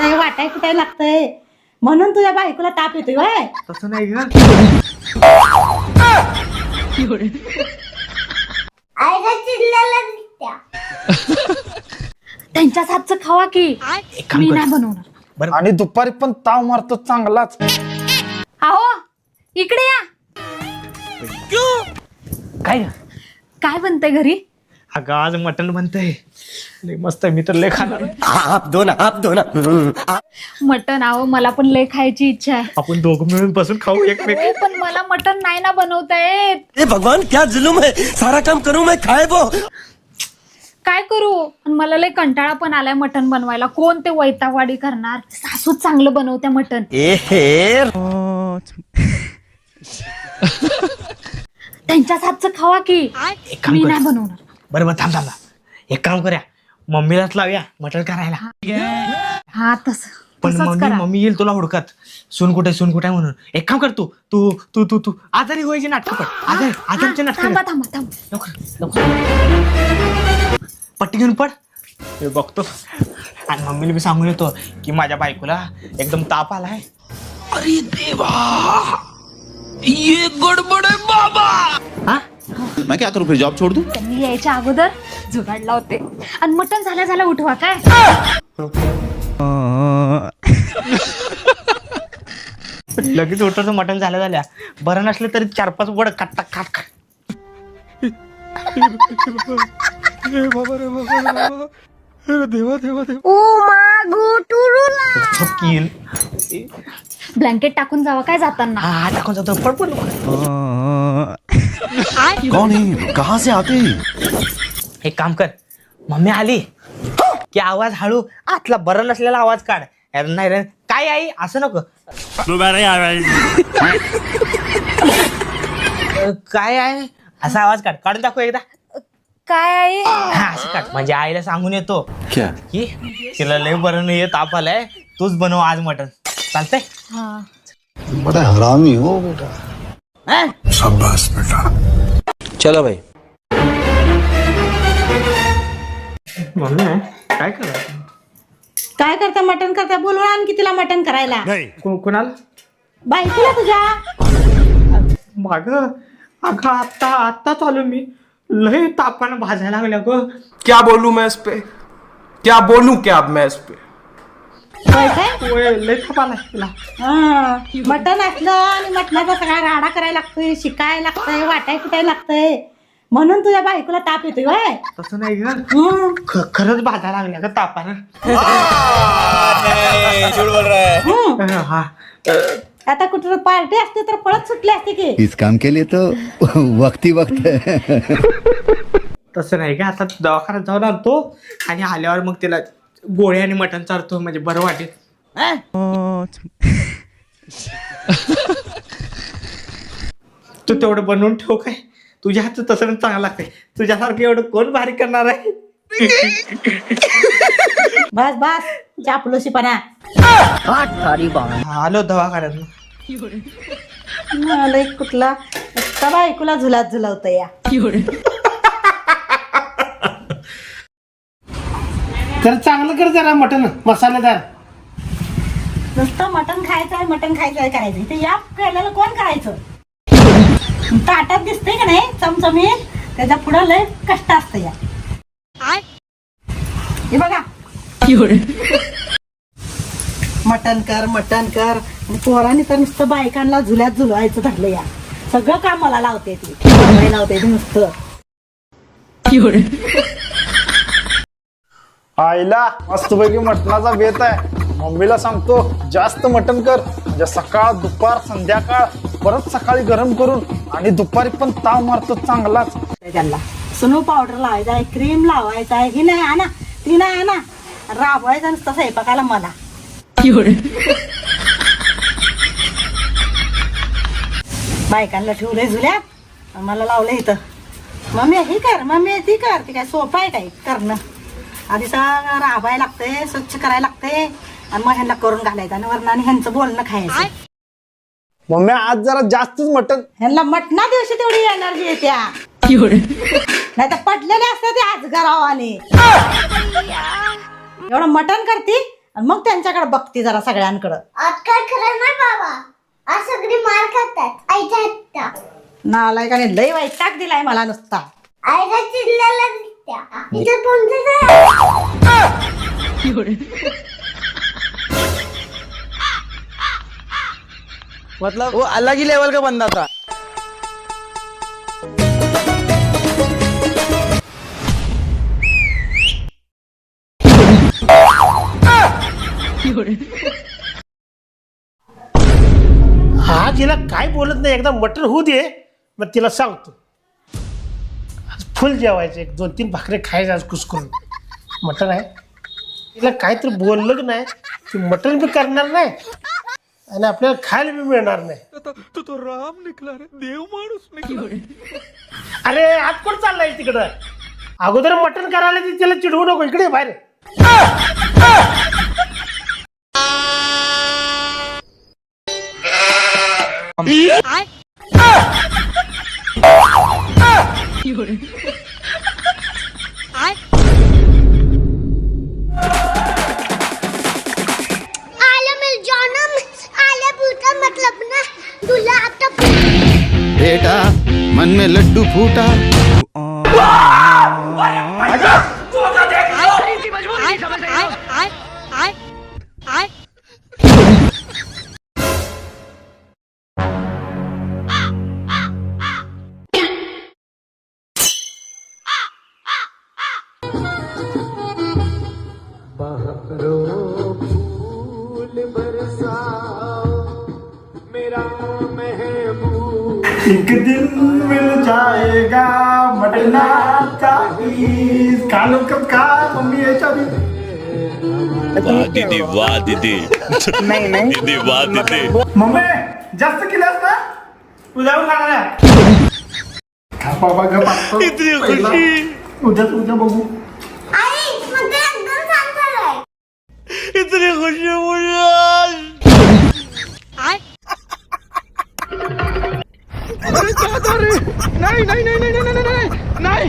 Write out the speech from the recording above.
लागतंय, वाटाय कुटाय लागतंय, म्हणून तुझ्या बायकोला ताप येतोय व्हय? तसं नाही ग. त्यांच्याच हातचं खावा की, मी नाही बनवणार. बरं आणि दुपारी पण ताव मारतो चांगलाच. अहो इकडे या. काय काय बनतंय घरी? अगं आज मटण बनतंय. लय मस्त आहे, मी तर लय खाणार. आप दो ना. मटण? अहो मला पण लय खायची इच्छा आहे. आपण दोघं मिळून बसून खाऊ एकमेक. हो, पण मला मटण नाही ना बनवता येत. ए भगवान क्या जुलूम है, सारा काम करूं मैं, खाए वो. काय करू? आणि मला लय कंटाळा पण आलाय मटण बनवायला. कोण ते वैतागवाडी करणार? सासूच चांगलं बनवत्या मटण. त्यांच्याच हातचं खावा की, मी नाही बनवणार. बरं थांब. एक काम करूया, मम्मीलाच लावूया मटण करायला. हा तस पण मम्मी येईल तुला हुडकत, सून कुठे म्हणून. एक काम कर, तू आजारी व्हायची नाटक पण. आजारचे नाटक. थांबा. पट्टी घेऊन पड. हे बघतो आणि मम्मीला मी सांगून येतो की माझ्या बायकोला एकदम ताप आलाय. अरे देवा, ये गडबड आहे बाबा. हा, मैं क्या करूं फिर, जॉब छोड़ दूं? त्यांनी यायच्या अगोदर जुगाडला होते. आणि मटण झाल्या उठवा काय. लगेच उठवतो. मटण झाल्या बरं नसलं तरी 4-5 वड काट. ब्लँकेट टाकून जावा काय जाताना. हा टाकून जातो. पड. कौन है, कहाँ से आते हैं? एक काम कर, मम्मी आली की आवाज हळू, आतला बरं नसलेला आवाज काढ. नाही रे काय आई असं नको. काय आहे असा आवाज काढून दाखव एकदा. काय आहे? हा असं काढ, म्हणजे आईला सांगून येतो क्या? की तिला लय बरं नाही, ताप आलाय, तूच बनव आज मटण. चालतंय? हा. बड़ा हरामी हो बेटा. शाबाश बेटा. चलो भाई. मम्मी काय करायचं? काय करता? मटण करता. बोलून आणखी तिला मटण करायला. कुणाला? बायकोला तुझ्या. अगं आत्ता चालू मी. लय तापानं भाजायला लागल्या गो. क्या बोलूं मैं इस पे, क्या बोलूं क्या अब मैं इस पे. लय ताप आलाय तुला. मटण असलं आणि मटणाचा सगळा राडा करायला लागतोय, शिकायला लागतंय, वाटाय कुटाय लागतंय, म्हणून तुझ्या बायकोला ताप येतोय व्हय? तसं नाही ग, खरंच भाजायला लागल्या ग तापानं. हा आता कुठं पार्टी असते तर पळत सुटली असते की. इस काम के लिए तो वक्त ही वक्त है. तसं नाही का, आता दवाखान्यात जाऊन आणतो आणि आल्यावर मग तिला गोळी आणि मटण चारतो, म्हणजे बरं वाटेल. तू तेवढं बनवून ठेव काय, तुझ्या हात तसं चांगलं लागतंय. तुझ्यासारखं एवढं कोण भारी करणार आहे. बस चापलूशीपणा. आलो दवाखान्यात. लय कुठला बायकोला झुलावत या. तर चांगलं कर जरा मटण मसालेदार. नुसतं मटण खायचंय करायचं. ते या केलेलं कोण करायचं? ताटात दिसतंय का नाही चमचमीत, त्याच्या पुढं लय कष्ट असतं या. हे बघा, मटण कर आणि पोरांनी तर नुसतं बायकांना झुलवायचं धरलं या. सगळं काम मला लावते ती नुसतं. आईला मस्तपैकी मटणाचा बेत आहे. मम्मीला सांगतो जास्त मटण कर, म्हणजे सकाळ दुपार संध्याकाळ परत सकाळी गरम करून आणि दुपारी पण ताव मारतो चांगलाच. त्यांना सुनो पावडर लावायचा आहे, क्रीम लावायचा आहे, ही नाही आणा ती नाही आणा, राबवायचा नुसतं स्वयंपाकाला मला. बायकांना ठेवलंय झुल्यात, मला लावलं इथं. मम्मी ही कर, मम्मी ती कर. ती काय सोपं आहे काय करणं? आधी सगळं राबायला लागतंय, स्वच्छ करायला लागतंय आणि मग ह्यांना करून घालायचं आणि वरनं आणि ह्यांचं बोलणं खायचं. मम्मी आज जरा जास्तच मटण. ह्यांना मटणा दिवशी तेवढी एनर्जी येत्या, नाही तर पडलेले असतात ते आज गरावाने. एवढं मटण करते आणि मग त्यांच्याकडे बघते जरा सगळ्यांकडं. आज काय खरं नाही बाबा, आज सगळी मार खातात आईच्या हत्या. नालायकाने लय वैताग दिलाय मला नुसता. आईला चिडलेला दिसत्या इथे कोणतं मतलब वो अलग ही लेवल का बंदा था. हा तिला काय बोलत नाही, एकदा मटण होऊ दे मग तिला सांगतो. आज फुल जेवायचं, 1-2-3 भाकरे खायचं आज कुसकरून. मटण आहे, तिला काहीतरी बोललं की नाही ती मटण बी करणार नाही आणि आपल्याला खायला बी मिळणार नाही. तू तो राम निकला रे, देव माणूस निकला. अरे आज कोण चाललाय तिकडं? अगोदर मटण करायला ती तिला चिडवू नको, इकडे बाहेर. आलं मिल जानम आले भूता मतलब ना दूल्हा आता बेटा मन में लड्डू फूटा. एक दिन मिल जाएगा मटना का पीस. का लवकर का मम्मी याच्या आधी. दीदी वाह दीदी. नाही नाही दीदी वाह दीदी. मम्मी जास्त केल्यास ना उद्या खाणार. खा बाबा ग पाहतो. इतनी खुशी. उद्या बघू. आई म्हणजे एकदम छान झालंय. इतनी खुशी मुझे आज. नाही नाही नाही नाही नाही नाही नाही.